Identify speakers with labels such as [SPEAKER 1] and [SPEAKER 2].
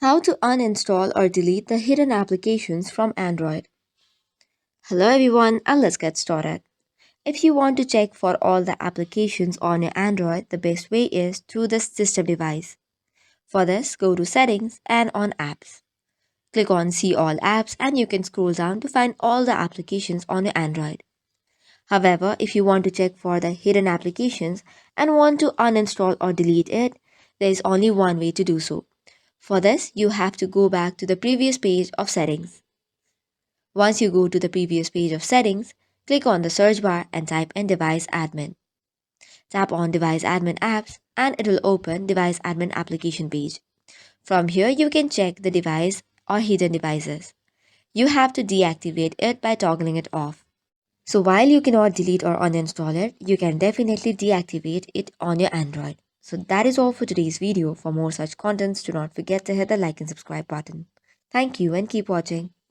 [SPEAKER 1] How to uninstall or delete the hidden applications from Android. Hello everyone, and let's get started. If you want to check for all the applications on your Android, the best way is through the system device. For this, go to Settings and on Apps. Click on See All Apps and you can scroll down to find all the applications on your Android. However, if you want to check for the hidden applications and want to uninstall or delete it, there is only one way to do so. For this, you have to go back to the previous page of settings. Once you go to the previous page of settings, click on the search bar and type in Device Admin. Tap on Device Admin Apps and it will open Device Admin Application page. From here, you can check the device or hidden devices. You have to deactivate it by toggling it off. So while you cannot delete or uninstall it, you can definitely deactivate it on your Android. So that is all for today's video. For more such contents, do not forget to hit the like and subscribe button. Thank you and keep watching.